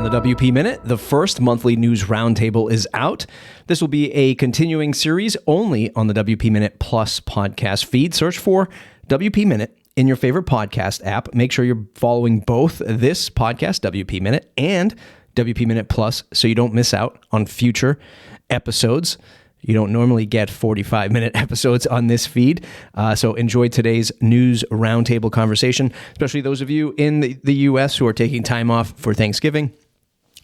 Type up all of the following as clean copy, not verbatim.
On the WP Minute, the first monthly news roundtable is out. This will be a continuing series only on the WP Minute Plus podcast feed. Search for WP Minute in your favorite podcast app. Make sure you're following both this podcast, WP Minute, and WP Minute Plus so you don't miss out on future episodes. You don't normally get 45-minute episodes on this feed, so enjoy today's news roundtable conversation, especially those of you in the U.S. who are taking time off for Thanksgiving.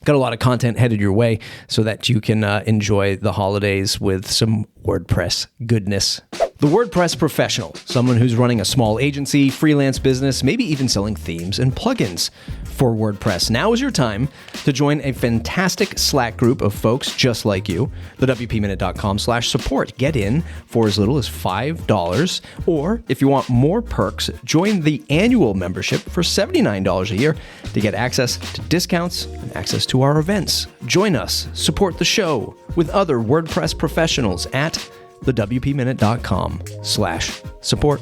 Got a lot of content headed your way so that you can enjoy the holidays with some WordPress goodness. The WordPress professional, someone who's running a small agency, freelance business, maybe even selling themes and plugins for WordPress. Now is your time to join a fantastic Slack group of folks just like you, the WPMinute.com/support. Get in for as little as $5, or if you want more perks, join the annual membership for $79 a year to get access to discounts and access to our events. Join us, support the show with other WordPress professionals at thewpminute.com/support.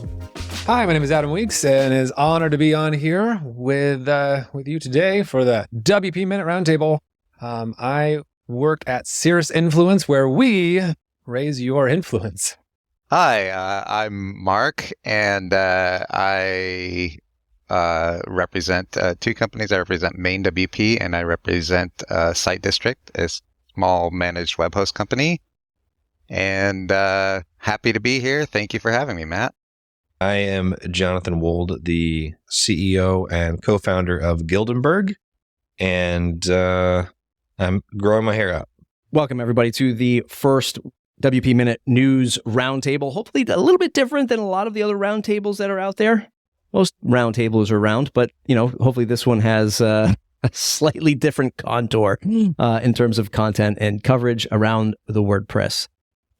Hi, my name is Adam Weeks, and it is an honor to be on here with you today for the WP Minute Roundtable. I work at Cirrus Influence, where we raise your influence. Hi, I'm Mark, and I represent two companies. I represent Main WP, and I represent Site District, a small managed web host company. And happy to be here. Thank you for having me, Matt. I am Jonathan Wold, the CEO and co-founder of Gildenberg, and I'm growing my hair out. Welcome, everybody, to the first WP Minute News Roundtable. Hopefully a little bit different than a lot of the other roundtables that are out there. Most roundtables are round, but, hopefully this one has a slightly different contour in terms of content and coverage around the WordPress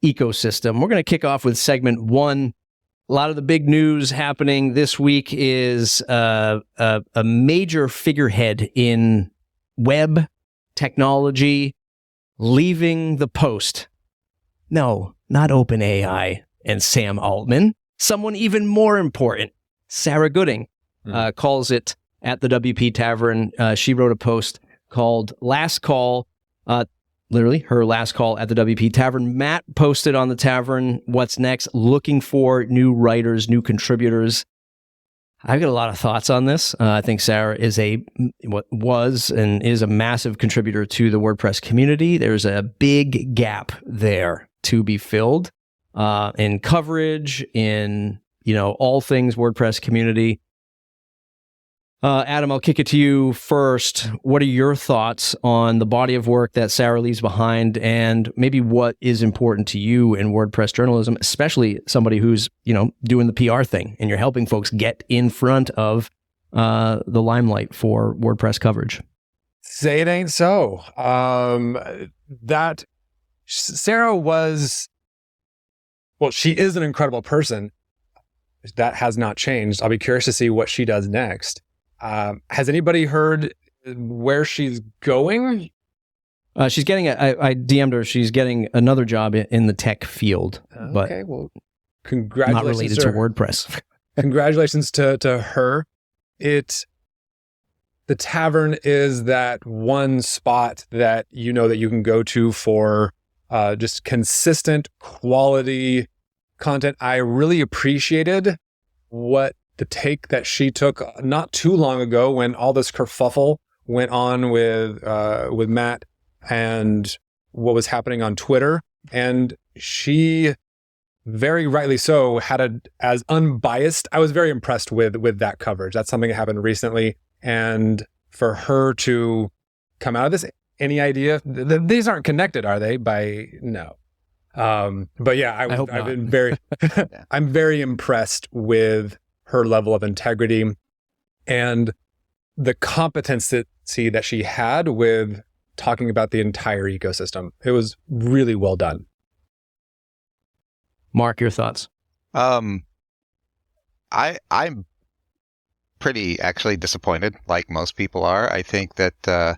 ecosystem. We're going to kick off with segment one. A lot of the big news happening this week is a major figurehead in web technology leaving the post. No, not OpenAI and Sam Altman. Someone even more important, Sarah Gooding, calls it at the WP Tavern. She wrote a post called Last Call, literally her last call at the WP Tavern. Matt posted on the Tavern, what's next, looking for new writers, new contributors. I've got a lot of thoughts on this. I think Sarah is was and is a massive contributor to the WordPress community. There's a big gap there to be filled in coverage, in all things WordPress community. Adam, I'll kick it to you first. What are your thoughts on the body of work that Sarah leaves behind, and maybe what is important to you in WordPress journalism, especially somebody who's, doing the PR thing and you're helping folks get in front of the limelight for WordPress coverage? Say it ain't so. That Sarah she is an incredible person. That has not changed. I'll be curious to see what she does next. Has anybody heard where she's going? She's getting, I DM'd her, she's getting another job in the tech field. But okay, well, congratulations. Not related to WordPress. Congratulations to her. The Tavern is that one spot that that you can go to for just consistent quality content. I really appreciated the take that she took not too long ago when all this kerfuffle went on with Matt and what was happening on Twitter. And she, very rightly so, had as unbiased. I was very impressed with that coverage. That's something that happened recently. And for her to come out of this, any idea? These aren't connected, are they? No. But yeah, I've been very, I'm very impressed with her level of integrity and the competency that she had with talking about the entire ecosystem. It was really well done. Mark, your thoughts? I'm pretty actually disappointed, like most people are. I think that,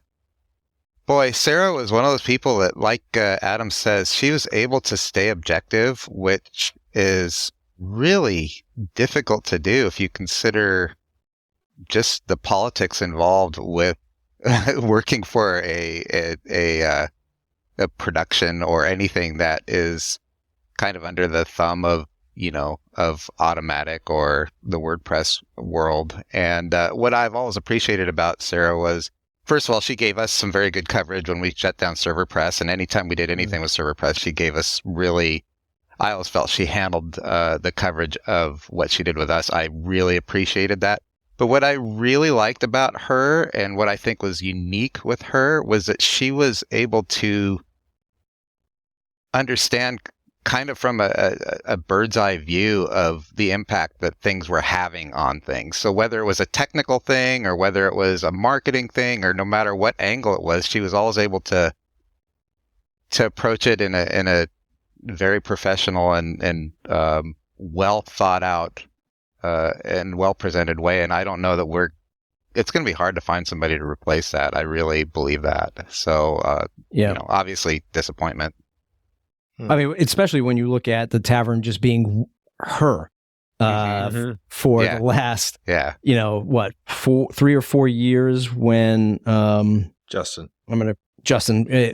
Sarah was one of those people that, like Adam says, she was able to stay objective, which is really difficult to do if you consider just the politics involved with working for a production or anything that is kind of under the thumb of, of Automatic or the WordPress world. And what I've always appreciated about Sarah was, first of all, she gave us some very good coverage when we shut down ServerPress. And anytime we did anything with ServerPress, she gave us really, I always felt she handled the coverage of what she did with us. I really appreciated that. But what I really liked about her and what I think was unique with her was that she was able to understand kind of from a bird's eye view of the impact that things were having on things. So whether it was a technical thing or whether it was a marketing thing or no matter what angle it was, she was always able to approach it in a very professional and well thought out and well presented way. And I don't know that it's going to be hard to find somebody to replace that. I really believe that. So, obviously disappointment. I mean, especially when you look at the tavern just being her for the last, 3 or 4 years when Justin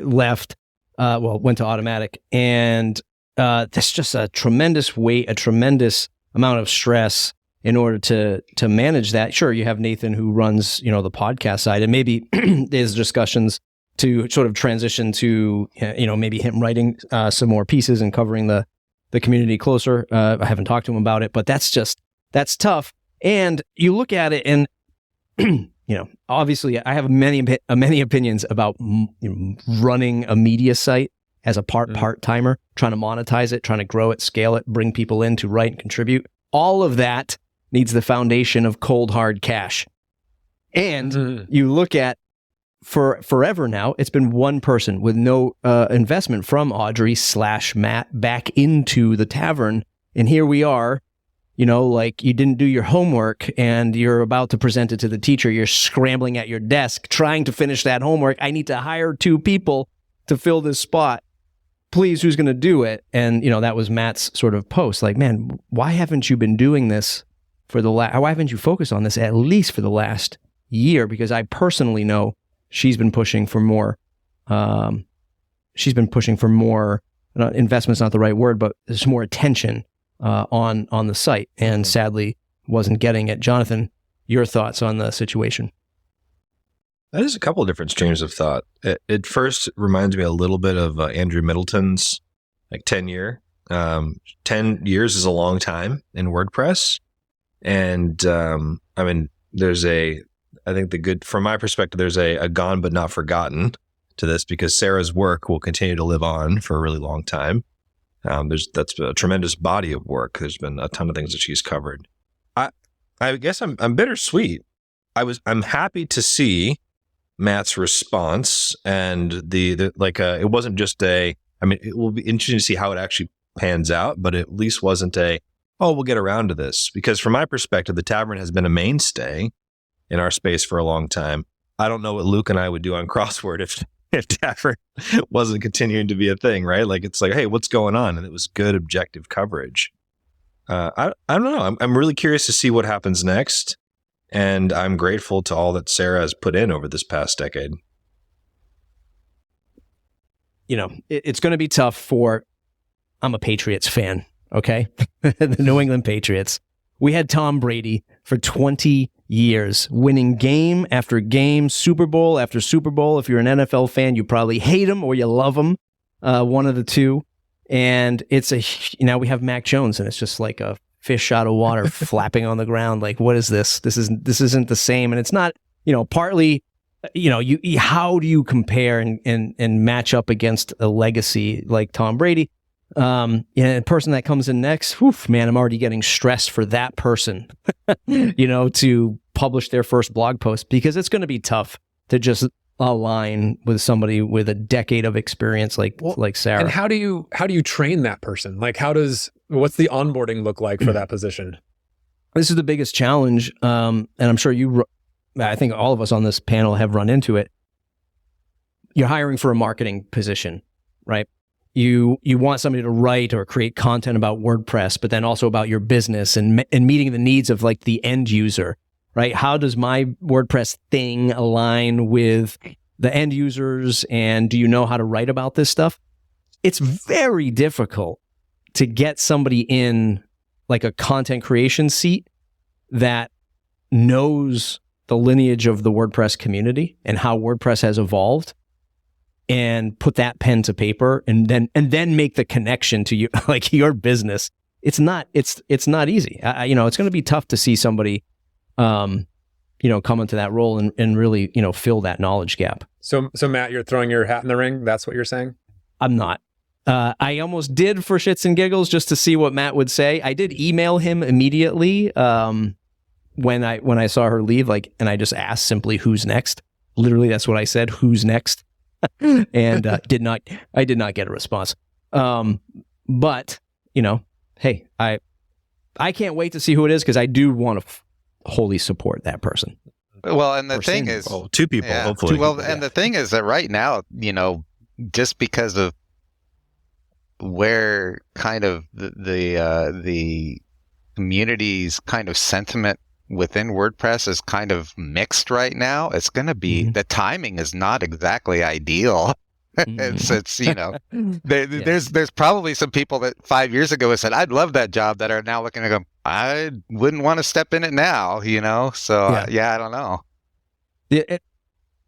left, went to Automatic, and that's just a tremendous weight, a tremendous amount of stress in order to manage that. Sure, you have Nathan who runs, the podcast side, and maybe there's discussions to sort of transition to, maybe him writing some more pieces and covering the community closer. I haven't talked to him about it, but that's tough. And you look at it and, obviously I have many opinions about running a media site as a part-timer, trying to monetize it, trying to grow it, scale it, bring people in to write and contribute. All of that needs the foundation of cold, hard cash. And you look at, for forever now, it's been one person with no investment from Audrey/Matt back into the tavern. And here we are, like you didn't do your homework and you're about to present it to the teacher. You're scrambling at your desk, trying to finish that homework. I need to hire 2 people to fill this spot. Please, who's going to do it? And, that was Matt's sort of post. Like, man, why haven't you been doing this why haven't you focused on this at least for the last year? Because I personally know she's been pushing for more. Investment's not the right word, but there's more attention on the site, and sadly wasn't getting it. Jonathan, your thoughts on the situation? There's a couple of different streams of thought. It first reminds me a little bit of Andrew Middleton's 10 year. 10 years is a long time in WordPress, and I think from my perspective, there's a gone but not forgotten to this, because Sarah's work will continue to live on for a really long time. That's a tremendous body of work. There's been a ton of things that she's covered. I guess I'm bittersweet. I'm happy to see Matt's response, and it wasn't just it will be interesting to see how it actually pans out, but it at least wasn't we'll get around to this, because from my perspective, the tavern has been a mainstay in our space for a long time. I don't know what Luke and I would do on Crossword if Tavern wasn't continuing to be a thing, right? It's like, hey, what's going on? And it was good, objective coverage. I don't know. I'm really curious to see what happens next. And I'm grateful to all that Sarah has put in over this past decade. It's going to be tough I'm a Patriots fan, okay? The New England Patriots. We had Tom Brady for 20 years, winning game after game, Super Bowl after Super Bowl. If you're an NFL fan, you probably hate him or you love him, one of the two. And now we have Mac Jones, and it's just like a fish out of water flapping on the ground. Like, what is this? This isn't the same. And it's not, partly, how do you compare and match up against a legacy like Tom Brady? The person that comes in next, man, I'm already getting stressed for that person, to publish their first blog post, because it's going to be tough to just align with somebody with a decade of experience like Sarah. And how do you train that person? What's the onboarding look like for that position? This is the biggest challenge. And I'm sure I think all of us on this panel have run into it. You're hiring for a marketing position, right? You want somebody to write or create content about WordPress, but then also about your business and meeting the needs of the end user, right? How does my WordPress thing align with the end users? And do you know how to write about this stuff? It's very difficult to get somebody in like a content creation seat that knows the lineage of the WordPress community and how WordPress has evolved, and put that pen to paper and then make the connection to you, like your business. It's not easy. It's going to be tough to see somebody, come into that role and really, fill that knowledge gap. So Matt, you're throwing your hat in the ring. That's what you're saying? I'm not. I almost did for shits and giggles just to see what Matt would say. I did email him immediately when I saw her leave, and I just asked simply, "Who's next?" Literally, that's what I said. "Who's next?" And I did not get a response. But hey, I can't wait to see who it is, because I do want to wholly support that person. Well, and the thing is, two people, hopefully. Well, and the thing is that right now, just because of where kind of the community's kind of sentiment within WordPress is kind of mixed right now, it's going to be, the timing is not exactly ideal. It's there's probably some people that 5 years ago said, "I'd love that job," that are now looking at go, "I wouldn't want to step in it now," So I don't know.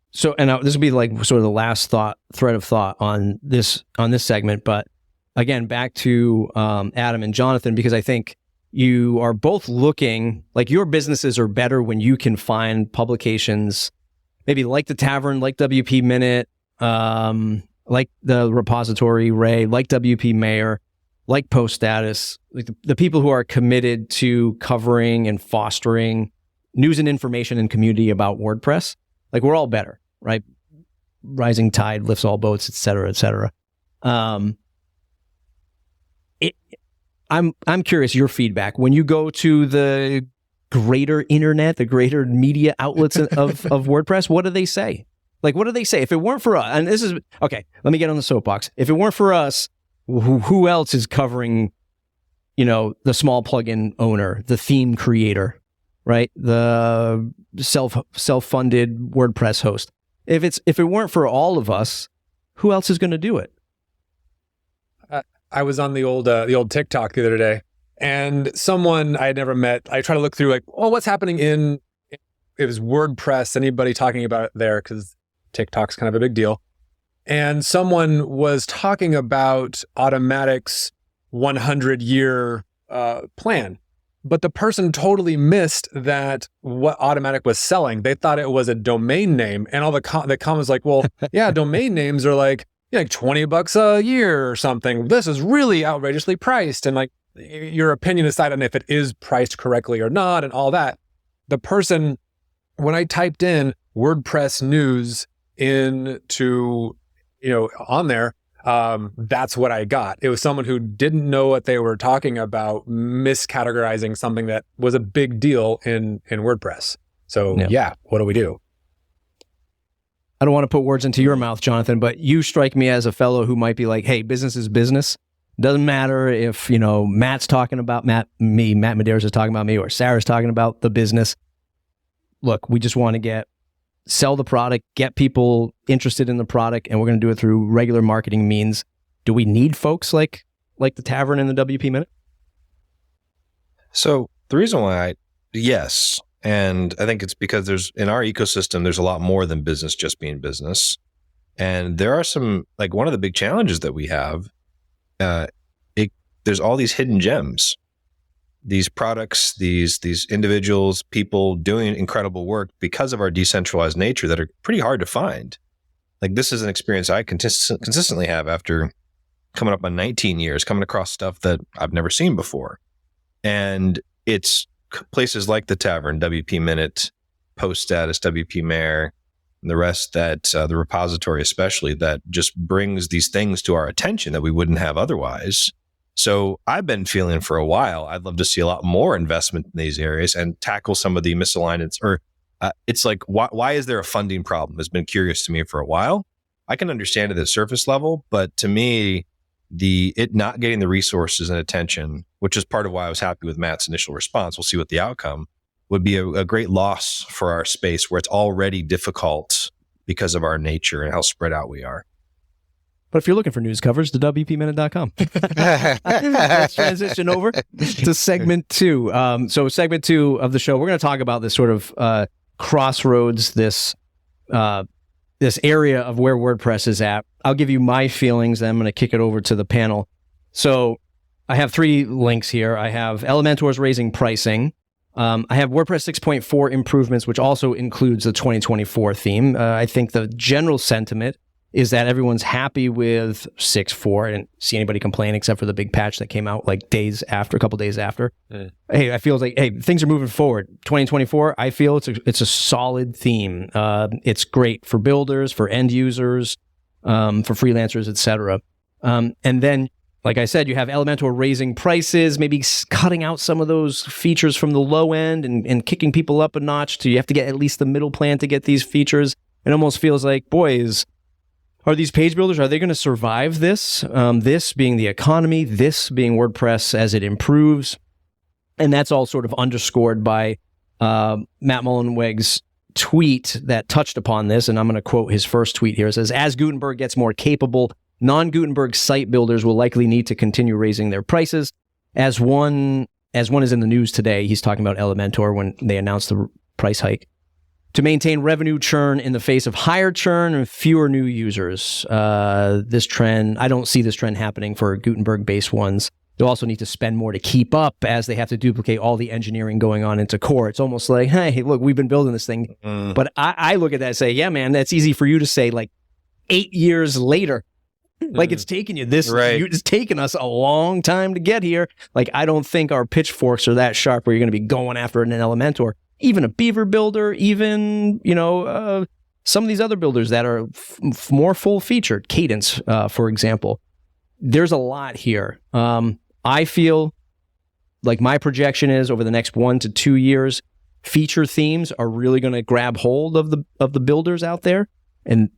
So, and this will be like sort of the last thread of thought on this segment, but again, back to Adam and Jonathan, because I think you are both looking like your businesses are better when you can find publications, maybe like the Tavern, like WP Minute, like the repository Ray, like WP Mayor, like Post Status, like the people who are committed to covering and fostering news and information and community about WordPress. Like, we're all better, right? Rising tide lifts all boats, et cetera, et cetera. I'm curious your feedback when you go to the greater internet, the greater media outlets of WordPress. What do they say? Like, what do they say? If it weren't for us, and this is okay, let me get on the soapbox. If it weren't for us, who else is covering, the small plugin owner, the theme creator, right? The self-funded WordPress host. If it weren't for all of us, who else is going to do it? I was on the old TikTok the other day, and someone I had never met, I try to look through what's happening it was WordPress, anybody talking about it there, because TikTok's kind of a big deal. And someone was talking about Automatic's 100-year plan, but the person totally missed that what Automatic was selling. They thought it was a domain name, and all the comments like, well, yeah, domain names are like $20 a year or something. This is really outrageously priced. And your opinion aside on if it is priced correctly or not and all that, the person, when I typed in WordPress news into, on there, that's what I got. It was someone who didn't know what they were talking about, miscategorizing something that was a big deal in WordPress. So what do we do? I don't want to put words into your mouth, Jonathan, but you strike me as a fellow who might be like, hey, business is business. Doesn't matter if, Matt's talking about Matt Medeiros is talking about me, or Sarah's talking about the business. Look, we just want to sell the product, get people interested in the product, and we're going to do it through regular marketing means. Do we need folks like the Tavern and the WP Minute? So the reason why yes. And I think it's because in our ecosystem, there's a lot more than business just being business. And there are some, one of the big challenges that we have, there's all these hidden gems, these products, these individuals, people doing incredible work because of our decentralized nature that are pretty hard to find. This is an experience I consistently have after coming up on 19 years, coming across stuff that I've never seen before. And it's places like the Tavern, WP Minute, Post Status, WP Mayor, and the rest the repository especially, that just brings these things to our attention that we wouldn't have otherwise. So I've been feeling for a while, I'd love to see a lot more investment in these areas and tackle some of the misalignments, or it's why is there a funding problem? Has been curious to me for a while. I can understand it at the surface level, but to me, it not getting the resources and attention, which is part of why I was happy with Matt's initial response. We'll see what the outcome. would be a great loss for our space where it's already difficult because of our nature and how spread out we are. But if you're looking for news covers, to WPMinute.com. Let's transition over to segment 2. So segment 2 of the show, we're going to talk about this sort of crossroads, this area of where WordPress is at. I'll give you my feelings, then I'm going to kick it over to the panel. So I have 3 links here. I have Elementor's raising pricing. I have WordPress 6.4 improvements, which also includes the 2024 theme. I think the general sentiment is that everyone's happy with 6.4. I didn't see anybody complain except for the big patch that came out like a couple days after. Hey, I feel like, things are moving forward. 2024, I feel it's a solid theme. It's great for builders, for end users, for freelancers, etc. And then, like I said, you have Elementor raising prices, maybe cutting out some of those features from the low end and kicking people up a notch to you have to get at least the middle plan to get these features. It almost feels like, boys, are these page builders, are they going to survive this? This being the economy, this being WordPress as it improves. And that's all sort of underscored by Matt Mullenweg's tweet that touched upon this. And I'm going to quote his first tweet here. It says, as Gutenberg gets more capable, non-Gutenberg site builders will likely need to continue raising their prices. As one is in the news today, he's talking about Elementor when they announced the price hike. To maintain revenue churn in the face of higher churn and fewer new users. This trend, I don't see this trend happening for Gutenberg-based ones. They'll also need to spend more to keep up as they have to duplicate all the engineering going on into core. It's almost like, hey, look, we've been building this thing. But I look at that and say, yeah, man, that's easy for you to say like 8 years later. Like it's taken you it's taken us a long time to get here. Like I don't think our pitchforks are that sharp where you're going to be going after an Elementor. Even a Beaver builder, even, some of these other builders that are more full-featured, Cadence, for example. There's a lot here. I feel like my projection is over the next 1 to 2 years, feature themes are really going to grab hold of the builders out there. And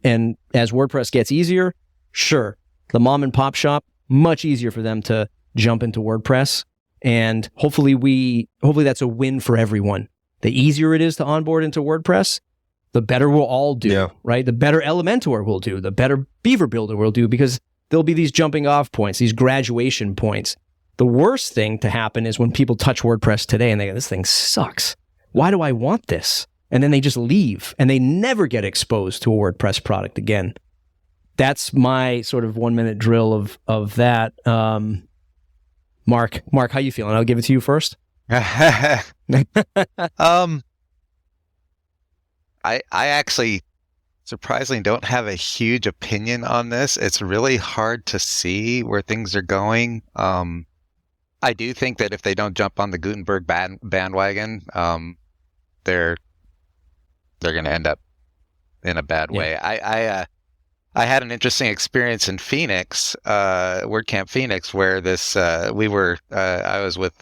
as WordPress gets easier, sure, the mom and pop shop, much easier for them to jump into WordPress. And hopefully that's a win for everyone. The easier it is to onboard into WordPress, the better we'll all do, right? The better Elementor will do, the better Beaver Builder will do, because there'll be these jumping off points, these graduation points. The worst thing to happen is when people touch WordPress today and they go, this thing sucks. Why do I want this? And then they just leave and they never get exposed to a WordPress product again. That's my sort of 1 minute drill of that. Mark, how you feeling? I'll give it to you first. I actually surprisingly don't have a huge opinion on this. It's really hard to see where things are going. I do think that if they don't jump on the Gutenberg bandwagon, they're going to end up in a bad way. I had an interesting experience in Phoenix, WordCamp Phoenix, where I was with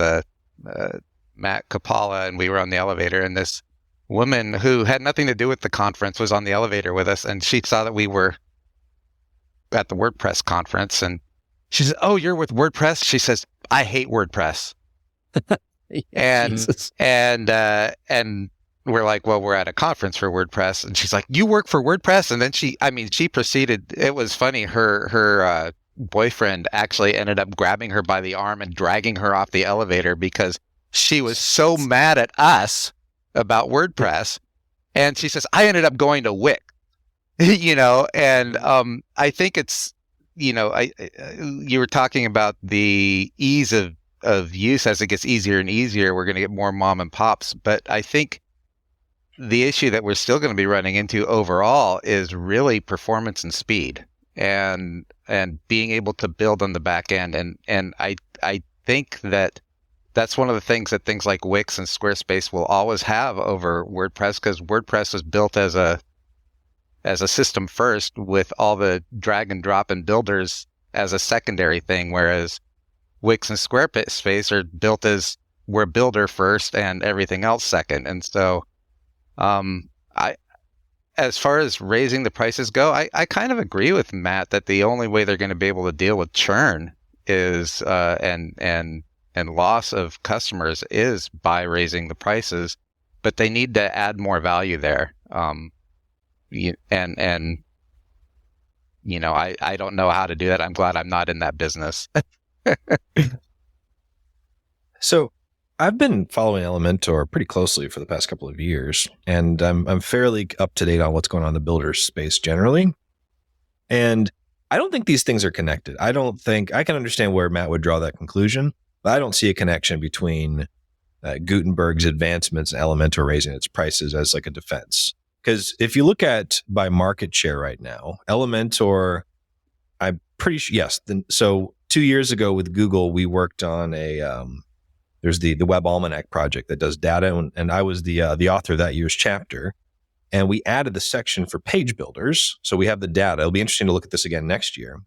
Matt Kapala, and we were on the elevator, and this woman who had nothing to do with the conference was on the elevator with us, and she saw that we were at the WordPress conference, and she said, "Oh, you're with WordPress?" She says, "I hate WordPress." and we're like, "Well, we're at a conference for WordPress," and she's like, "You work for WordPress?" And then she proceeded. It was funny. Her boyfriend actually ended up grabbing her by the arm and dragging her off the elevator because she was so mad at us about WordPress. And she says, I ended up going to Wix, and I think it's, you were talking about the ease of use as it gets easier and easier. We're going to get more mom and pops. But I think the issue that we're still going to be running into overall is really performance and speed. And being able to build on the back end. And I think that's one of the things that things like Wix and Squarespace will always have over WordPress, because WordPress was built as a system first with all the drag and drop and builders as a secondary thing, whereas Wix and Squarespace are built as we're builder first and everything else second. And so as far as raising the prices go, I kind of agree with Matt that the only way they're going to be able to deal with churn is and loss of customers is by raising the prices. but they need to add more value there. I don't know how to do that. I'm glad I'm not in that business. So I've been following Elementor pretty closely for the past couple of years, and I'm fairly up to date on what's going on in the builder space generally. And I don't think these things are connected. I don't think I can understand where Matt would draw that conclusion, but I don't see a connection between Gutenberg's advancements and Elementor raising its prices as like a defense. Because if you look at by market share right now, Elementor, I'm pretty sure, yes. So 2 years ago with Google, we worked on there's the Web Almanac project that does data, and I was the author of that year's chapter. And we added the section for page builders. So we have the data. It'll be interesting to look at this again next year.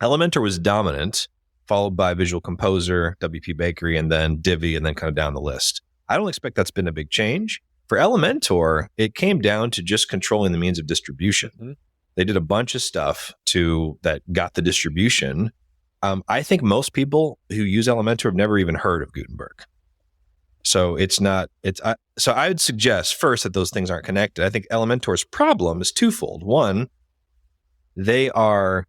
Elementor was dominant, followed by Visual Composer, WP Bakery, and then Divi, and then kind of down the list. I don't expect that's been a big change. For Elementor, it came down to just controlling the means of distribution. Mm-hmm. They did a bunch of stuff that got the distribution. I think most people who use Elementor have never even heard of Gutenberg. So so I would suggest first that those things aren't connected. I think Elementor's problem is twofold. One, they are,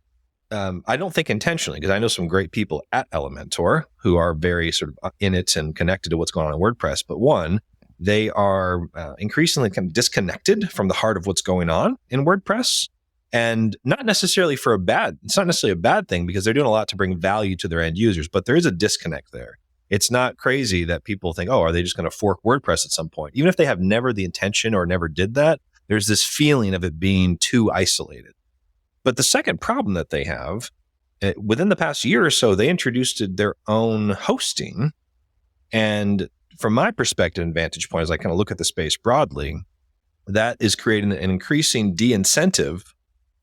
I don't think intentionally, because I know some great people at Elementor who are very sort of in it and connected to what's going on in WordPress. But one, they are increasingly kind of disconnected from the heart of what's going on in WordPress. And not necessarily it's not necessarily a bad thing, because they're doing a lot to bring value to their end users, but there is a disconnect there. It's not crazy that people think, oh, are they just going to fork WordPress at some point? Even if they have never the intention or never did that, there's this feeling of it being too isolated. But the second problem that they have, within the past year or so, they introduced their own hosting. And from my perspective and vantage point, as I kind of look at the space broadly, that is creating an increasing de-incentive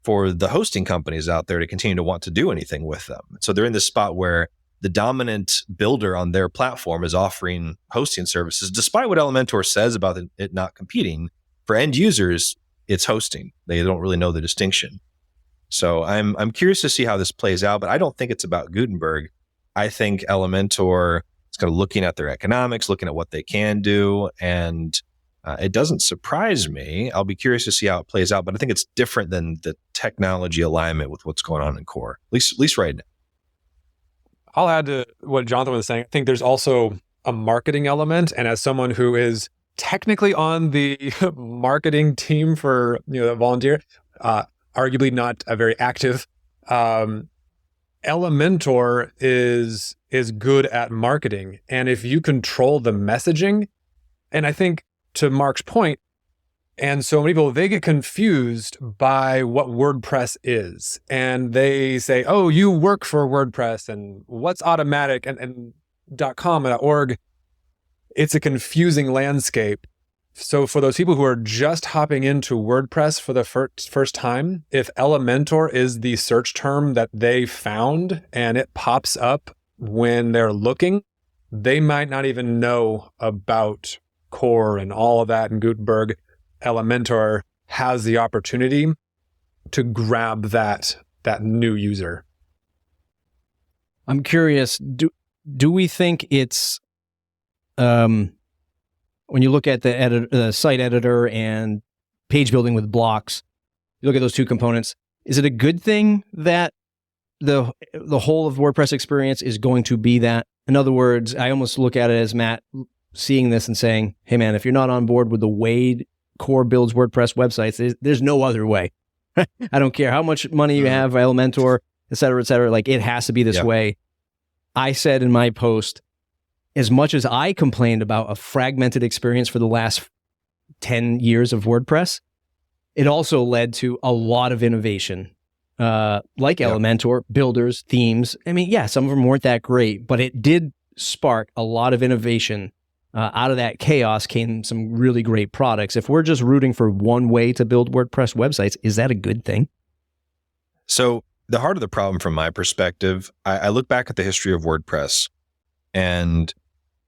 for the hosting companies out there to continue to want to do anything with them. So they're in this spot where the dominant builder on their platform is offering hosting services, despite what Elementor says about it not competing. For end users, it's hosting. They don't really know the distinction. So I'm curious to see how this plays out, but I don't think it's about Gutenberg. I think Elementor is kind of looking at their economics, looking at what they can do, and it doesn't surprise me. I'll be curious to see how it plays out, but I think it's different than the technology alignment with what's going on in core, at least right now. I'll add to what Jonathan was saying. I think there's also a marketing element. And as someone who is technically on the marketing team for a volunteer, arguably not a very active, Elementor is good at marketing. And if you control the messaging, and I think to Mark's point, and so many people, they get confused by what WordPress is. And they say, oh, you work for WordPress, and what's automatic and .com and .org. It's a confusing landscape. So for those people who are just hopping into WordPress for the first time, if Elementor is the search term that they found and it pops up when they're looking, they might not even know about core and all of that in Gutenberg. Elementor has the opportunity to grab that new user. I'm curious, do we think it's when you look at the site editor and page building with blocks, you look at those two components, is it a good thing that the whole of WordPress experience is going to be that? In other words, I almost look at it as Matt seeing this and saying, hey man, if you're not on board with the way core builds WordPress websites, there's no other way. I don't care how much money you have, Elementor, et cetera, like it has to be this way. I said in my post, as much as I complained about a fragmented experience for the last 10 years of WordPress, it also led to a lot of innovation, like Elementor, builders, themes. I mean, yeah, some of them weren't that great, but it did spark a lot of innovation. Out of that chaos came some really great products. If we're just rooting for one way to build WordPress websites, is that a good thing? So the heart of the problem from my perspective, I look back at the history of WordPress, and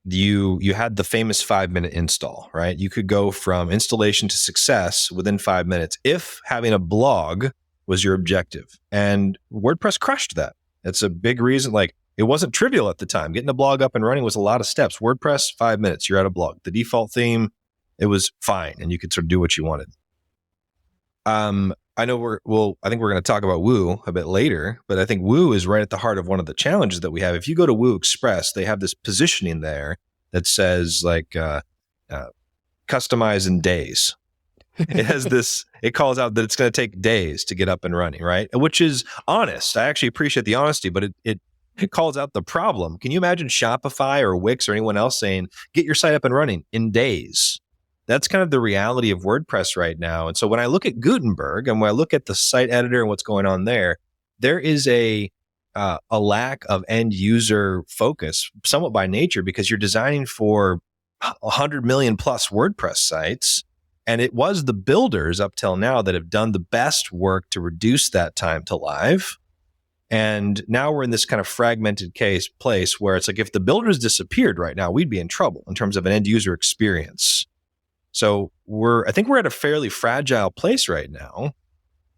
you had the famous 5-minute install, right? You could go from installation to success within 5 minutes if having a blog was your objective. And WordPress crushed that. It's a big reason. Like, it wasn't trivial at the time. Getting a blog up and running was a lot of steps. WordPress, 5 minutes, you're at a blog. The default theme, it was fine, and you could sort of do what you wanted. I know I think we're going to talk about Woo a bit later, but I think Woo is right at the heart of one of the challenges that we have. If you go to Woo Express, they have this positioning there that says like customize in days. It has this, it calls out that it's going to take days to get up and running, right? Which is honest. I actually appreciate the honesty, but it calls out the problem. Can you imagine Shopify or Wix or anyone else saying, get your site up and running in days? That's kind of the reality of WordPress right now. And so when I look at Gutenberg and when I look at the site editor and what's going on there, there is a lack of end user focus, somewhat by nature, because you're designing for 100 million plus WordPress sites. And it was the builders up till now that have done the best work to reduce that time to live. And now we're in this kind of fragmented place where it's like if the builders disappeared right now, we'd be in trouble in terms of an end user experience. So I think we're at a fairly fragile place right now.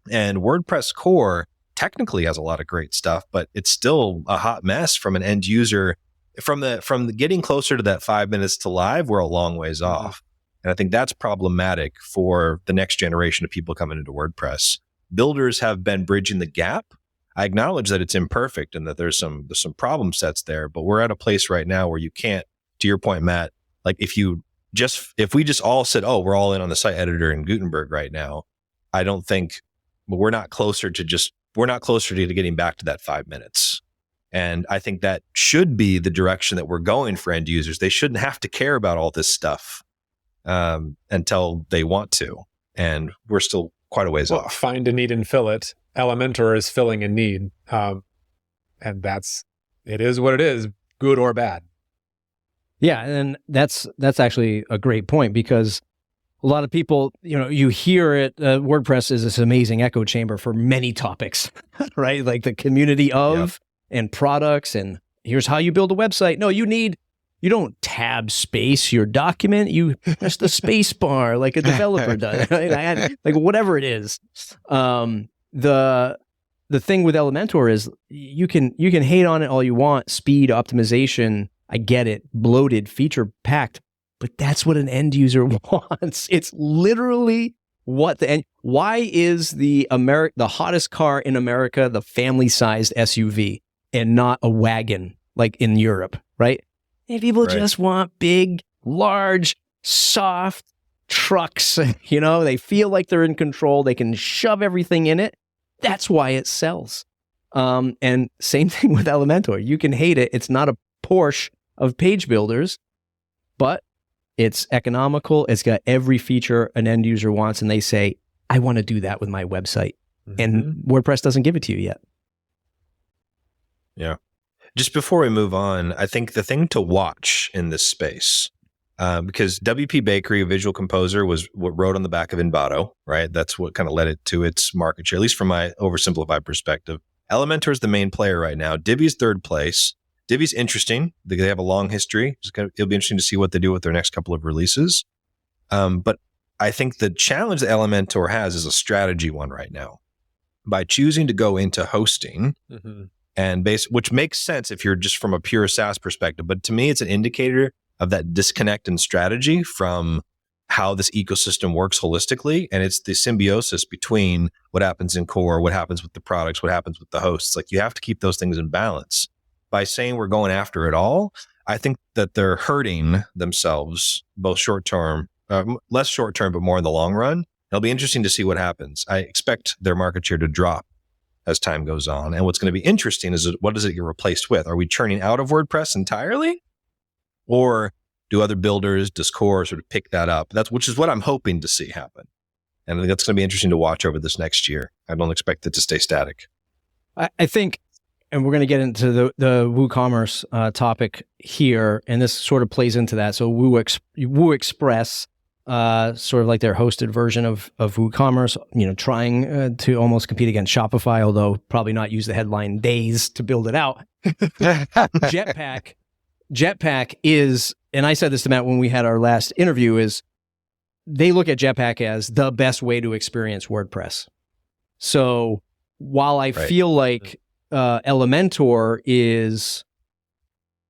And WordPress core technically has a lot of great stuff, but it's still a hot mess from an end user. From the getting closer to that 5 minutes to live, we're a long ways off. And I think that's problematic for the next generation of people coming into WordPress. Builders have been bridging the gap. I acknowledge that it's imperfect and that there's some problem sets there, but we're at a place right now where you can't, to your point, Matt, like if we just all said, oh, we're all in on the site editor in Gutenberg right now, I don't think, but we're not closer to getting back to that 5 minutes. And I think that should be the direction that we're going for end users. They shouldn't have to care about all this stuff until they want to. And we're still quite a ways off. Find a need and fill it. Elementor is filling a need. And it is what it is, good or bad. Yeah, and that's actually a great point, because a lot of people, you hear it, WordPress is this amazing echo chamber for many topics, right? Like the community of and products, and here's how you build a website. No, you don't tab space your document, you press the space bar like a developer does, right? Like whatever it is. The thing with Elementor is you can hate on it all you want, speed, optimization, I get it, bloated, feature packed, but that's what an end user wants. It's literally why is the hottest car in America the family-sized SUV and not a wagon like in Europe, right? And people just want big, large, soft trucks. They feel like they're in control. They can shove everything in it. That's why it sells. And same thing with Elementor. You can hate it. It's not a Porsche of page builders, but it's economical. It's got every feature an end user wants, and they say, I want to do that with my website. Mm-hmm. And WordPress doesn't give it to you yet. Yeah. Just before we move on, I think the thing to watch in this space, because WP Bakery, a visual composer, was what wrote on the back of Envato, right? That's what kind of led it to its market share, at least from my oversimplified perspective. Elementor is the main player right now. Divi's third place. Divi's interesting. They have a long history. It'll be interesting to see what they do with their next couple of releases. But I think the challenge that Elementor has is a strategy one right now. By choosing to go into hosting, which makes sense if you're just from a pure SaaS perspective. But to me, it's an indicator of that disconnect in strategy from how this ecosystem works holistically. And it's the symbiosis between what happens in core, what happens with the products, what happens with the hosts. Like you have to keep those things in balance. By saying we're going after it all, I think that they're hurting themselves, both short-term, less short-term, but more in the long run. It'll be interesting to see what happens. I expect their market share to drop as time goes on. And what's going to be interesting is what does it get replaced with? Are we churning out of WordPress entirely? Or do other builders, does core sort of pick that up? Which is what I'm hoping to see happen. And I think that's going to be interesting to watch over this next year. I don't expect it to stay static. I think, and we're going to get into the WooCommerce topic here, and this sort of plays into that. So WooExpress, sort of like their hosted version of WooCommerce, trying to almost compete against Shopify, although probably not use the headline days to build it out. Jetpack is, and I said this to Matt when we had our last interview, is they look at Jetpack as the best way to experience WordPress. So while I feel like Elementor is,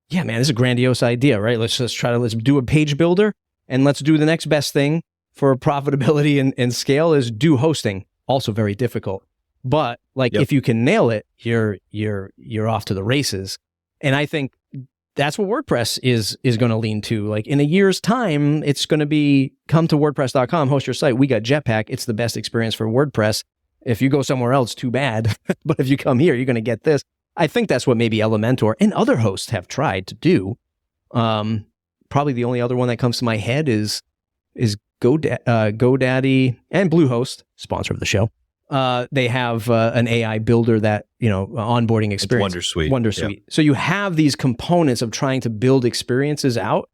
it's a grandiose idea, right? Let's do a page builder And let's do the next best thing for profitability and scale is do hosting. Also very difficult. But like if you can nail it, you're off to the races. And I think that's what WordPress is going to lean to. Like in a year's time, it's going to be come to WordPress.com, host your site. We got Jetpack. It's the best experience for WordPress. If you go somewhere else, too bad. But if you come here, you're going to get this. I think that's what maybe Elementor and other hosts have tried to do. Probably the only other one that comes to my head is GoDaddy and Bluehost, sponsor of the show. They have an AI builder that, onboarding experience. It's Wondersuite. Wondersuite. Yeah. So you have these components of trying to build experiences out.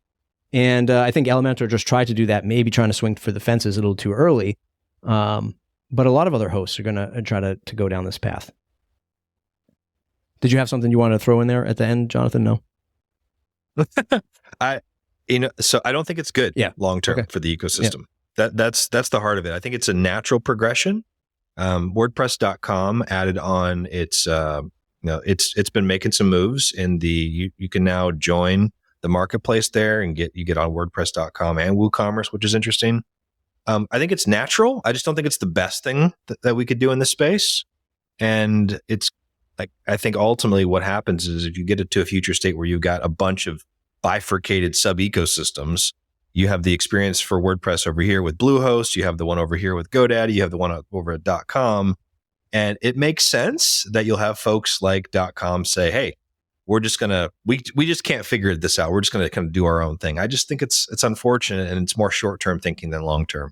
And I think Elementor just tried to do that, maybe trying to swing for the fences a little too early. But a lot of other hosts are going to try to go down this path. Did you have something you wanted to throw in there at the end, Jonathan? No? So I don't think it's good long term for the ecosystem. Yeah. That's the heart of it. I think it's a natural progression. WordPress.com added on its it's been making some moves in the you can now join the marketplace there and you get on WordPress.com and WooCommerce, which is interesting. I think it's natural. I just don't think it's the best thing that we could do in this space. And it's like, I think ultimately what happens is if you get it to a future state where you've got a bunch of bifurcated sub ecosystems, you have the experience for WordPress over here with Bluehost, you have the one over here with GoDaddy, you have the one over at .com. And it makes sense that you'll have folks like .com say, hey, we're just going to, we just can't figure this out. We're just going to kind of do our own thing. I just think it's unfortunate and it's more short-term thinking than long-term.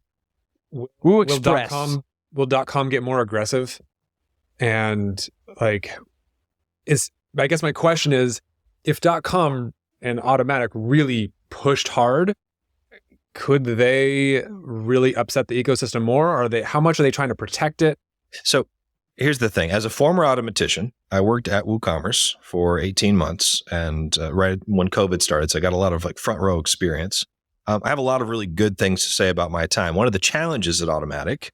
Will .com get more aggressive? And like, I guess my question is, if .com and Automatic really pushed hard, could they really upset the ecosystem more? How much are they trying to protect it? So here's the thing. As a former automatician, I worked at WooCommerce for 18 months and right when COVID started, so I got a lot of like front row experience. I have a lot of really good things to say about my time. One of the challenges at Automatic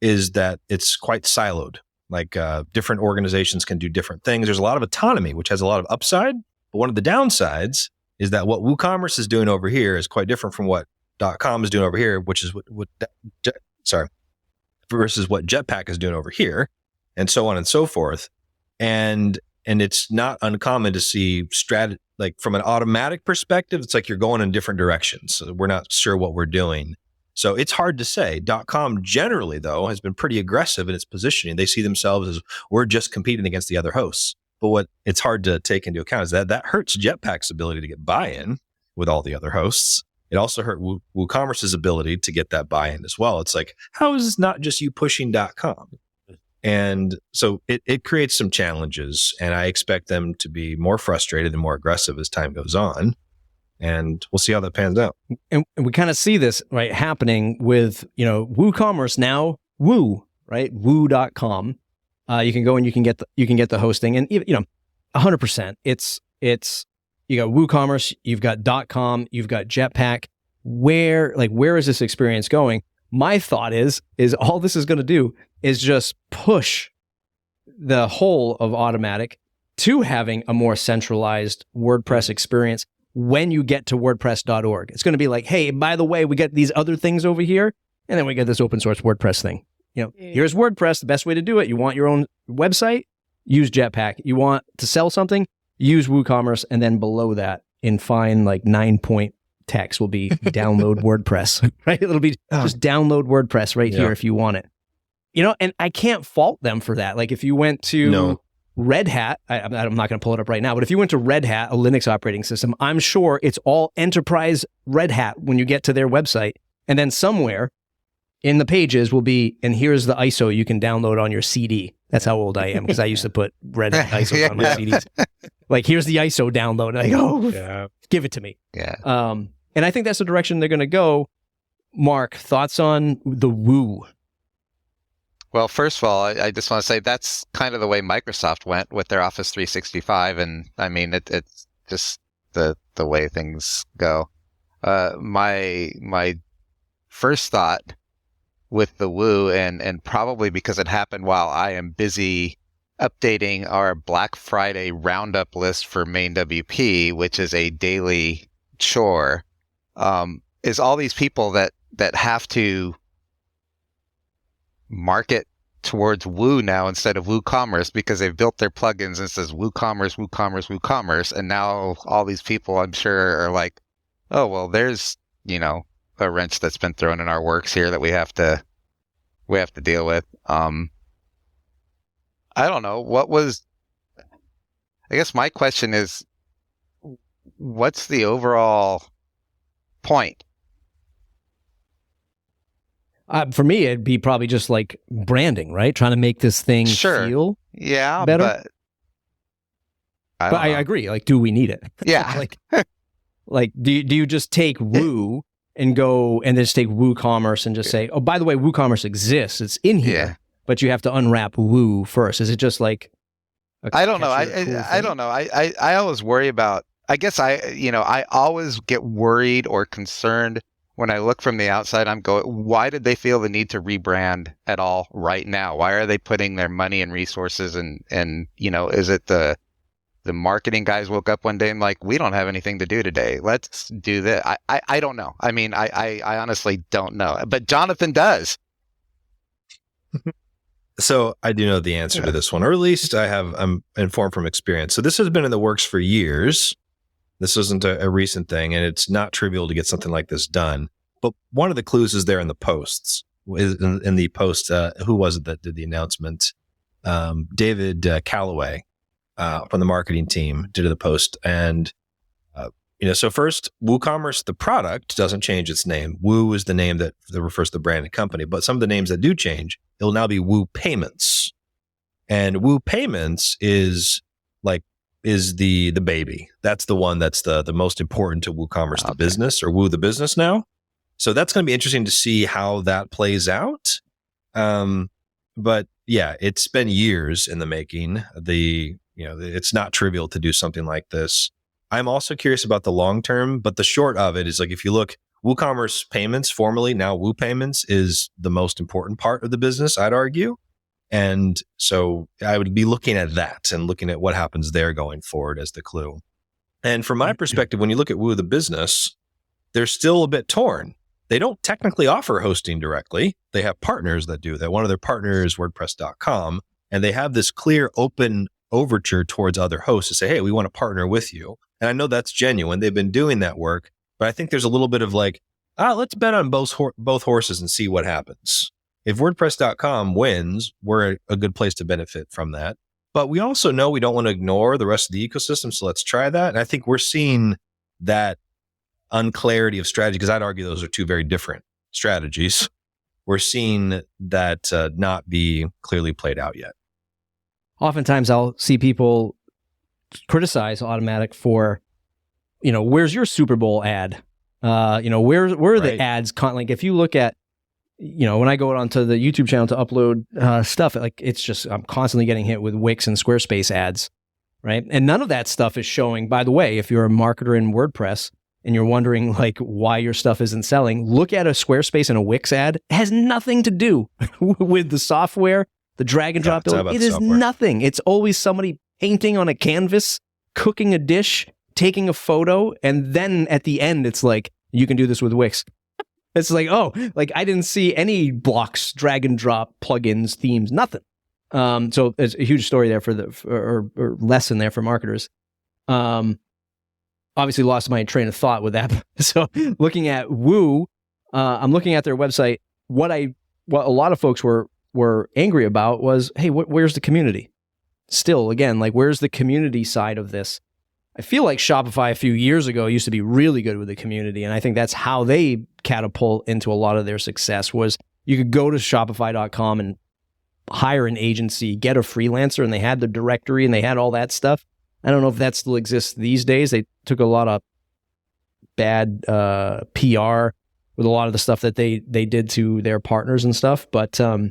is that it's quite siloed. Like different organizations can do different things. There's a lot of autonomy, which has a lot of upside. But one of the downsides is that what WooCommerce is doing over here is quite different from what .com is doing over here, which is versus what Jetpack is doing over here, and so on and so forth. And it's not uncommon to see like from an Automatic perspective, it's like you're going in different directions. So we're not sure what we're doing. So it's hard to say. .com generally, though, has been pretty aggressive in its positioning. They see themselves as we're just competing against the other hosts. But what it's hard to take into account is that hurts Jetpack's ability to get buy-in with all the other hosts. It also hurt WooCommerce's ability to get that buy-in as well. It's like, how is this not just you pushing .com? And so it creates some challenges, and I expect them to be more frustrated and more aggressive as time goes on. And we'll see how that pans out. And we kind of see this right happening with, WooCommerce now, Woo, right? Woo.com. You can go and you can get the hosting, and 100%. It's you got WooCommerce, you've got .com, you've got Jetpack. Where is this experience going? My thought is all this is going to do is just push the whole of Automatic to having a more centralized WordPress experience when you get to WordPress.org. It's going to be like, hey, by the way, we get these other things over here, and then we get this open source WordPress thing. Here's WordPress, the best way to do it. You want your own website? Use Jetpack. You want to sell something? Use WooCommerce. And then below that, in fine, 9-point text will be download WordPress, right? It'll be just download WordPress right here if you want it. And I can't fault them for that. Like if you went to Red Hat, I'm not going to pull it up right now, but if you went to Red Hat, a Linux operating system, I'm sure it's all enterprise Red Hat when you get to their website. And then somewhere in the pages will be, and here's the ISO you can download on your CD. That's how old I am, because I used to put Red Hat ISOs on my CDs. Like, here's the ISO download. And I go, give it to me. Yeah. And I think that's the direction they're going to go. Mark, thoughts on the Woo? Well, first of all, I just want to say that's kind of the way Microsoft went with their Office 365. And I mean, it's just the way things go. My first thought with the Woo, and probably because it happened while I am busy updating our Black Friday roundup list for main WP, which is a daily chore. is all these people that have to market towards Woo now instead of WooCommerce because they've built their plugins and it says WooCommerce, WooCommerce, WooCommerce, and now all these people I'm sure are like, oh well, there's a wrench that's been thrown in our works here that we have to deal with. I don't know. I guess my question is, what's the overall point? For me, it'd be probably just like branding, right? Trying to make this thing feel better. But I agree. Like, do we need it? Yeah. like, do you just take Woo and go and just take WooCommerce and just say, oh, by the way, WooCommerce exists. It's in here, but you have to unwrap Woo first. Is it just like? I don't know. I don't know. I always worry about. I guess I always get worried or concerned when I look from the outside. I'm going, why did they feel the need to rebrand at all right now? Why are they putting their money and resources and is it the marketing guys woke up one day and like, we don't have anything to do today. Let's do this. I don't know. I mean, I honestly don't know. But Jonathan does. So I do know the answer to this one, or at least I'm informed from experience. So this has been in the works for years. This isn't a recent thing, and it's not trivial to get something like this done. But one of the clues is there in the posts. In the post, who was it that did the announcement? David Calloway from the marketing team did the post. And, so first, WooCommerce, the product, doesn't change its name. Woo is the name that refers to the branded company. But some of the names that do change, it'll now be Woo Payments. And Woo Payments is the baby. That's the one that's the most important to WooCommerce, the business, or Woo the business now. So that's going to be interesting to see how that plays out. But yeah, it's been years in the making. It's not trivial to do something like this. I'm also curious about the long term, but the short of it is like, if you look, WooCommerce Payments, formerly now Woo Payments, is the most important part of the business, I'd argue. And so I would be looking at that and looking at what happens there going forward as the clue. And from my perspective, when you look at Woo the business, they're still a bit torn. They don't technically offer hosting directly. They have partners that do that. One of their partners is WordPress.com, and they have this clear open overture towards other hosts to say, hey, we want to partner with you. And I know that's genuine. They've been doing that work, but I think there's a little bit of like, let's bet on both horses and see what happens. If WordPress.com wins, we're a good place to benefit from that. But we also know we don't want to ignore the rest of the ecosystem, so let's try that. And I think we're seeing that unclarity of strategy, because I'd argue those are two very different strategies. We're seeing that not be clearly played out yet. Oftentimes I'll see people criticize Automatic for, where's your Super Bowl ad? Where are the ads? Like if you look at, when I go onto the YouTube channel to upload stuff, like it's just, I'm constantly getting hit with Wix and Squarespace ads, right? And none of that stuff is showing. By the way, if you're a marketer in WordPress and you're wondering like why your stuff isn't selling, look at a Squarespace and a Wix ad. It has nothing to do with the software, the drag and drop. It is nothing. It's always somebody painting on a canvas, cooking a dish, taking a photo, and then at the end, it's like, you can do this with Wix. It's like, I didn't see any blocks, drag and drop, plugins, themes, nothing. So it's a huge story there or lesson there for marketers. Obviously lost my train of thought with that. So looking at Woo, I'm looking at their website. What a lot of folks were angry about was, hey, where's the community? Still, again, like, where's the community side of this? I feel like Shopify a few years ago used to be really good with the community, and I think that's how they catapult into a lot of their success. Was you could go to Shopify.com and hire an agency, get a freelancer, and they had the directory and they had all that stuff. I don't know if that still exists these days. They took a lot of bad PR with a lot of the stuff that they did to their partners and stuff, but a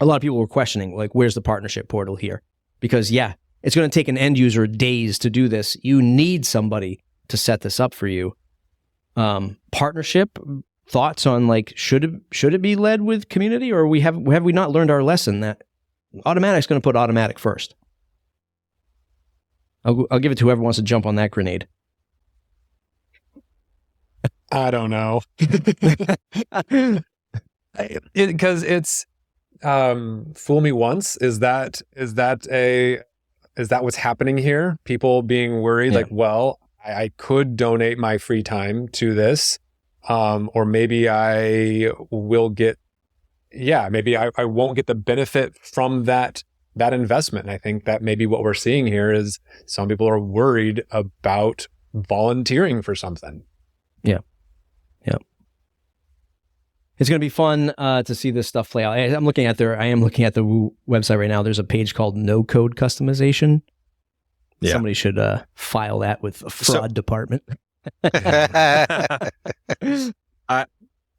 lot of people were questioning, like, where's the partnership portal here? Because, it's going to take an end user days to do this. You need somebody to set this up for you. Partnership, thoughts on, like, should it be led with community, or have we not learned our lesson that Automatic's going to put Automatic first? I'll give it to whoever wants to jump on that grenade. I don't know. Because it's fool me once. Is that what's happening here? People being worried, Yeah. like, well, I could donate my free time to this, or maybe I will get, maybe I won't get the benefit from that investment. And I think that maybe what we're seeing here is some people are worried about volunteering for something. Yeah. It's going to be fun to see this stuff play out. I am looking at the Woo website right now. There's a page called No Code Customization. Yeah. Somebody should file that with the fraud department.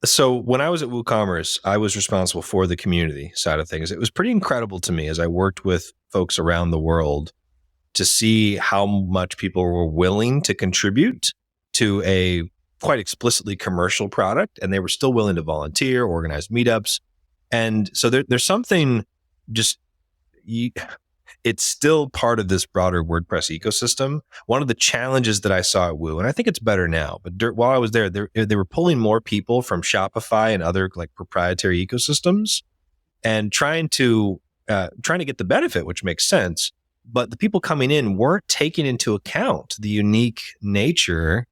So when I was at WooCommerce, I was responsible for the community side of things. It was pretty incredible to me as I worked with folks around the world to see how much people were willing to contribute to a quite explicitly commercial product, and they were still willing to volunteer, organize meetups. And so there's something it's still part of this broader WordPress ecosystem. One of the challenges that I saw at Woo, and I think it's better now, but while I was there, they were pulling more people from Shopify and other like proprietary ecosystems and trying to get the benefit, which makes sense. But the people coming in weren't taking into account the unique nature.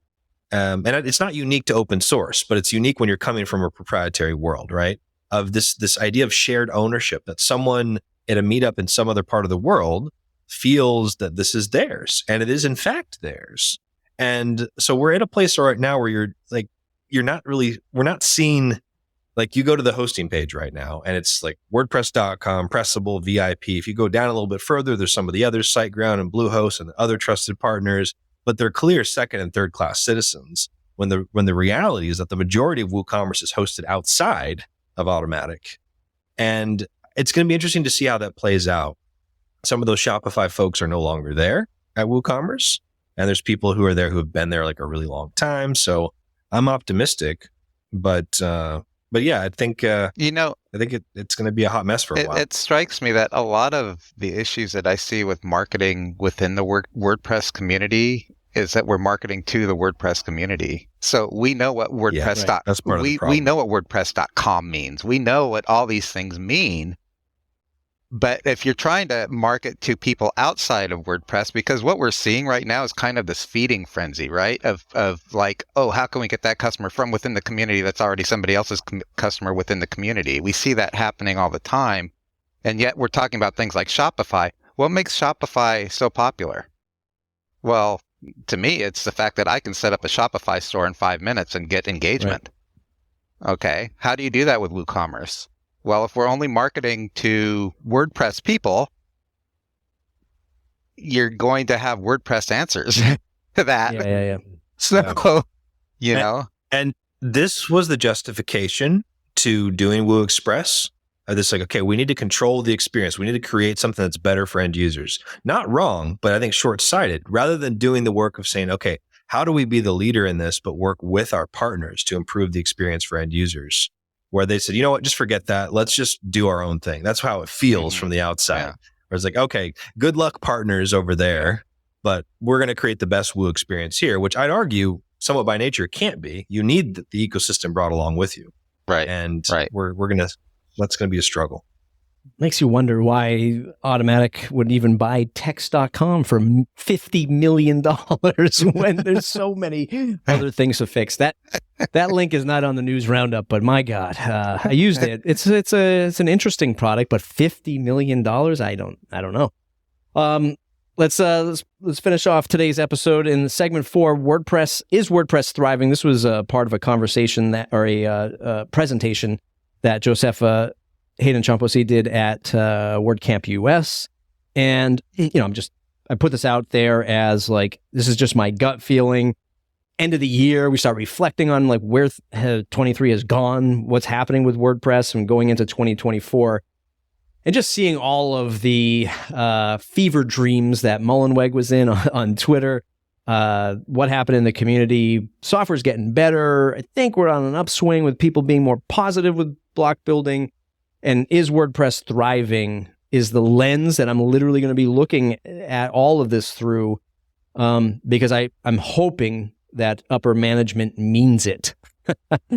And it's not unique to open source, but it's unique when you're coming from a proprietary world, right? Of this idea of shared ownership, that someone at a meetup in some other part of the world feels that this is theirs, and it is in fact theirs. And so we're at a place right now where we're not seeing, like, you go to the hosting page right now and it's like WordPress.com, Pressable, VIP. If you go down a little bit further, there's some of the other SiteGround and Bluehost and other trusted partners, but they're clear second and third class citizens. When the reality is that the majority of WooCommerce is hosted outside of Automatic. And it's going to be interesting to see how that plays out. Some of those Shopify folks are no longer there at WooCommerce, and there's people who are there who have been there like a really long time. So I'm optimistic, but yeah, I think it's going to be a hot mess for a while. It strikes me that a lot of the issues that I see with marketing within the WordPress community is that we're marketing to the WordPress community. So we know what WordPress. Right. That's part of the problem. We know what WordPress.com means. We know what all these things mean. But if you're trying to market to people outside of WordPress, because what we're seeing right now is kind of this feeding frenzy, right? Of like, oh, how can we get that customer from within the community that's already somebody else's customer within the community? We see that happening all the time. And yet we're talking about things like Shopify. What makes Shopify so popular? Well, to me, it's the fact that I can set up a Shopify store in 5 minutes and get engagement. Right. Okay. How do you do that with WooCommerce? Well, if we're only marketing to WordPress people, you're going to have WordPress answers to that. Yeah. So, you know. And this was the justification to doing Woo Express. This like, okay, we need to control the experience. We need to create something that's better for end users. Not wrong, but I think short-sighted. Rather than doing the work of saying, okay, how do we be the leader in this, but work with our partners to improve the experience for end users? Where they said, you know what, just forget that. Let's just do our own thing. That's how it feels from the outside. Yeah. Where it's like, okay, good luck partners over there, but we're going to create the best Woo experience here, which I'd argue somewhat by nature can't be. You need the ecosystem brought along with you. Right. And that's going to be a struggle. Makes you wonder why Automatic would even buy Text.com for $50 million when there's so many other things to fix. That link is not on the news roundup, but my God, I used it. It's an interesting product, but $50 million, I don't know. Let's finish off today's episode in segment 4. Is WordPress thriving? This was part of a conversation a presentation that Josepha Hayden Champosi did at WordCamp US. And, I put this out there as like, this is just my gut feeling. End of the year, we start reflecting on like where 23 has gone, what's happening with WordPress and going into 2024. And just seeing all of the fever dreams that Mullenweg was in on Twitter, what happened in the community. Software's getting better. I think we're on an upswing with people being more positive with block building. And is WordPress thriving is the lens that I'm literally going to be looking at all of this through, because I'm hoping that upper management means it.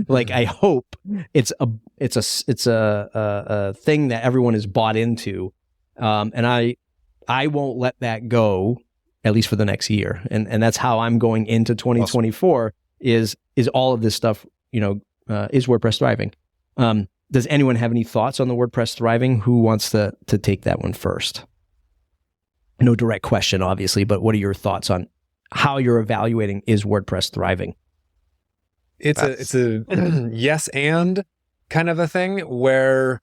Like, I hope it's a thing that everyone is bought into, and I won't let that go, at least for the next year. And that's how I'm going into 2024. Awesome. Is all of this stuff, is WordPress thriving? Does anyone have any thoughts on the WordPress thriving? Who wants to take that one first? No direct question, obviously, but what are your thoughts on how you're evaluating, is WordPress thriving? It's a yes and kind of a thing where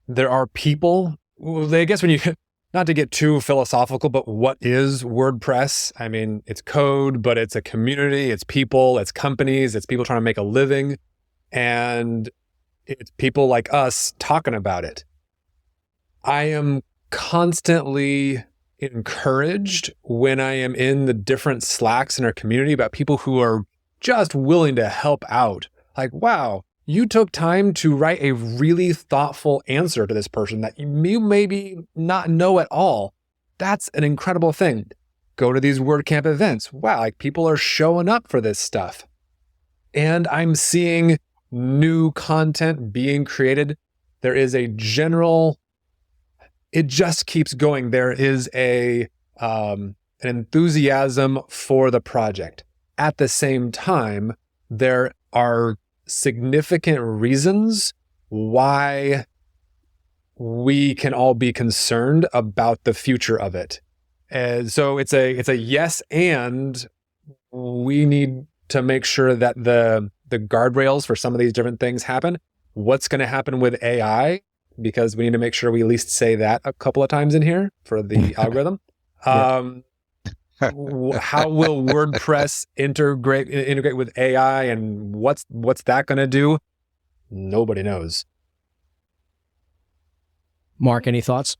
there are people, I guess, when you, not to get too philosophical, but what is WordPress? I mean, it's code, but it's a community, it's people, it's companies, it's people trying to make a living, and it's people like us talking about it. I am constantly encouraged when I am in the different Slacks in our community about people who are just willing to help out. Like, wow, you took time to write a really thoughtful answer to this person that you maybe not know at all. That's an incredible thing. Go to these WordCamp events. Wow, like people are showing up for this stuff. And I'm seeing new content being created. There is a general, it just keeps going. There is an enthusiasm for the project. At the same time, there are significant reasons why we can all be concerned about the future of it. And so it's a yes, and we need to make sure that the guardrails for some of these different things happen. What's going to happen with AI? Because we need to make sure we at least say that a couple of times in here for the algorithm. How will WordPress integrate with AI, and what's that going to do? Nobody knows. Mark, any thoughts?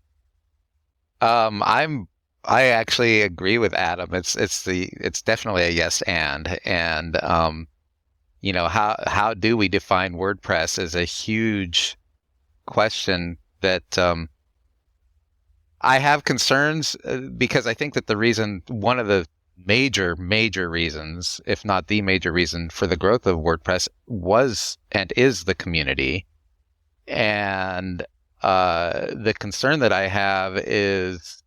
I actually agree with Adam. It's definitely a yes and how do we define WordPress is a huge question that I have concerns because I think that one of the major reasons, if not the major reason for the growth of WordPress was and is the community. And the concern that I have is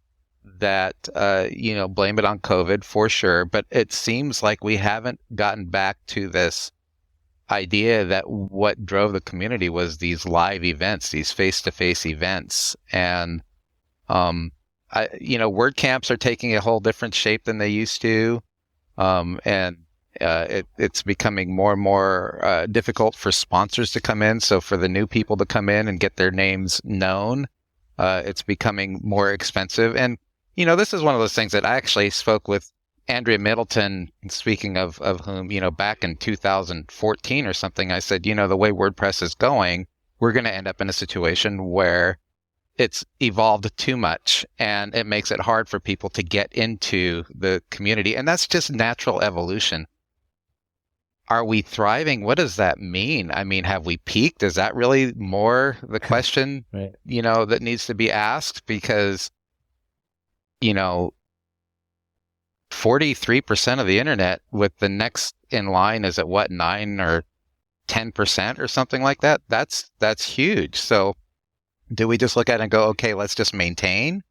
that, blame it on COVID for sure, but it seems like we haven't gotten back to this idea that what drove the community was these live events, these face-to-face events. And WordCamps are taking a whole different shape than they used to. It's becoming more and more difficult for sponsors to come in. So for the new people to come in and get their names known, it's becoming more expensive. And, this is one of those things that I actually spoke with Andrea Middleton, speaking of whom, back in 2014 or something. I said, the way WordPress is going, we're going to end up in a situation where it's evolved too much and it makes it hard for people to get into the community. And that's just natural evolution. Are we thriving? What does that mean? I mean, have we peaked? Is that really more the question, right, that needs to be asked? Because, 43% of the internet, with the next in line is at what, 9 or 10% or something like that? That's huge. So do we just look at it and go, okay, let's just maintain?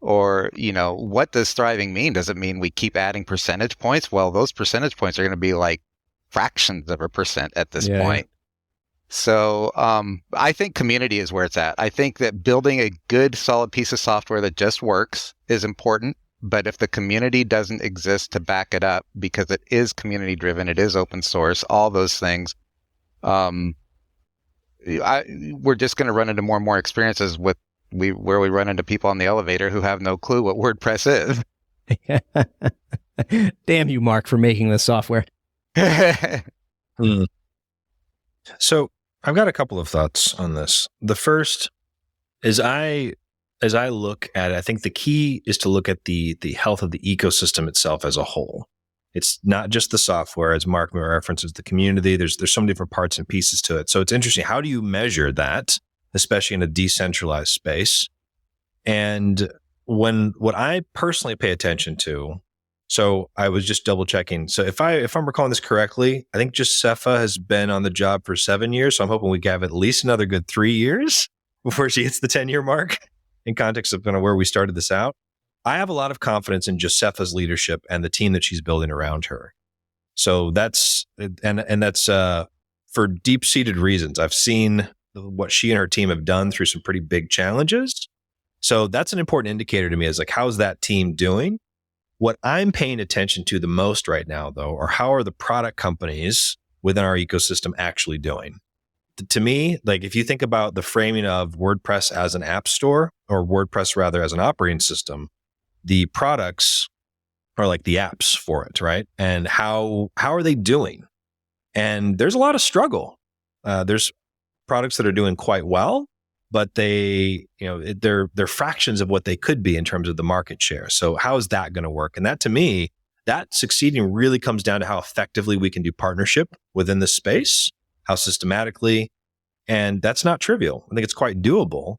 Or, what does thriving mean? Does it mean we keep adding percentage points? Well, those percentage points are going to be like fractions of a percent at this point. So I think community is where it's at. I think that building a good, solid piece of software that just works is important. But if the community doesn't exist to back it up, because it is community driven, it is open source, all those things, we're just going to run into more and more experiences where we run into people on the elevator who have no clue what WordPress is. Damn you, Mark, for making this software. So I've got a couple of thoughts on this. The first is as I look at it, I think the key is to look at the health of the ecosystem itself as a whole. It's not just the software, as Mark references the community. There's so many different parts and pieces to it. So it's interesting. How do you measure that, especially in a decentralized space? And what I personally pay attention to So I was just double checking. So if I'm recalling this correctly, I think Josefa has been on the job for 7 years. So I'm hoping we have at least another good 3 years before she hits the 10-year mark in context of kind of where we started this out. I have a lot of confidence in Josefa's leadership and the team that she's building around her. So that's for deep-seated reasons. I've seen what she and her team have done through some pretty big challenges. So that's an important indicator to me, is like, how's that team doing? What I'm paying attention to the most right now, though, are how are the product companies within our ecosystem actually doing? To me, like, if you think about the framing of WordPress as an app store, or WordPress rather as an operating system, the products are like the apps for it, right? And how are they doing? And there's a lot of struggle. There's products that are doing quite well, but they're fractions of what they could be in terms of the market share. So how is that going to work? And that, to me, that succeeding really comes down to how effectively we can do partnership within this space, how systematically, and that's not trivial. I think it's quite doable.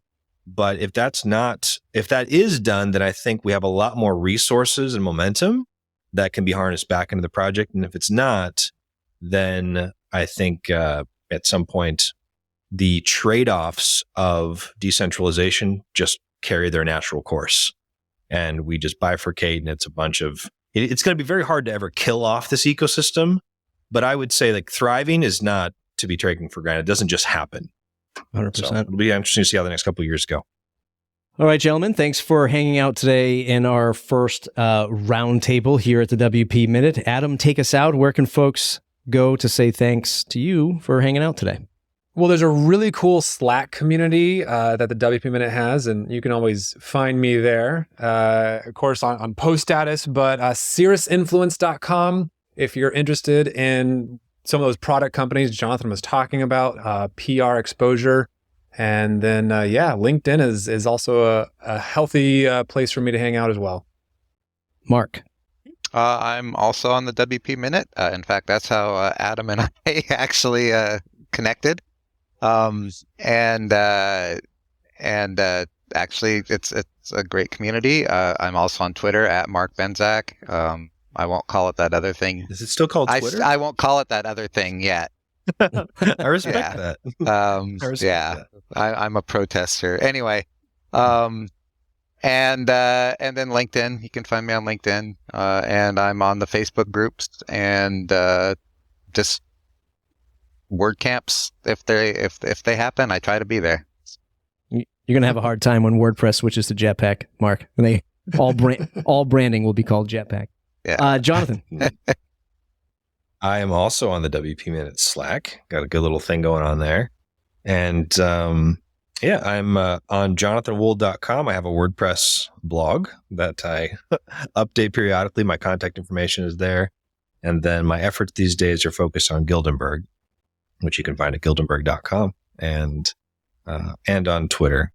But if that is done, then I think we have a lot more resources and momentum that can be harnessed back into the project. And if it's not, then I think at some point, the trade-offs of decentralization just carry their natural course. And we just bifurcate, and it's it's going to be very hard to ever kill off this ecosystem. But I would say, like, thriving is not to be taken for granted. It doesn't just happen. 100%. So it'll be interesting to see how the next couple of years go. All right, gentlemen, thanks for hanging out today in our first roundtable here at the WP Minute. Adam, take us out. Where can folks go to say thanks to you for hanging out today? Well, there's a really cool Slack community that the WP Minute has, and you can always find me there, of course, on post status, but cirrusinfluence.com if you're interested in some of those product companies Jonathan was talking about, PR exposure. And then, LinkedIn is also a healthy place for me to hang out as well. Mark. I'm also on the WP Minute. In fact, that's how Adam and I actually connected. Actually, it's a great community. I'm also on Twitter at Mark Benzak. I won't call it that other thing. Is it still called Twitter? I won't call it that other thing yet. I respect that. That. I'm a protester. Anyway, and then LinkedIn. You can find me on LinkedIn, and I'm on the Facebook groups and just WordCamps. If they happen, I try to be there. You're gonna have a hard time when WordPress switches to Jetpack, Mark. And all branding will be called Jetpack. Yeah. Jonathan. I am also on the WP Minute Slack. Got a good little thing going on there. And I'm on jonathanwool.com. I have a WordPress blog that I update periodically. My contact information is there. And then my efforts these days are focused on Gildenberg, which you can find at gildenberg.com, and on Twitter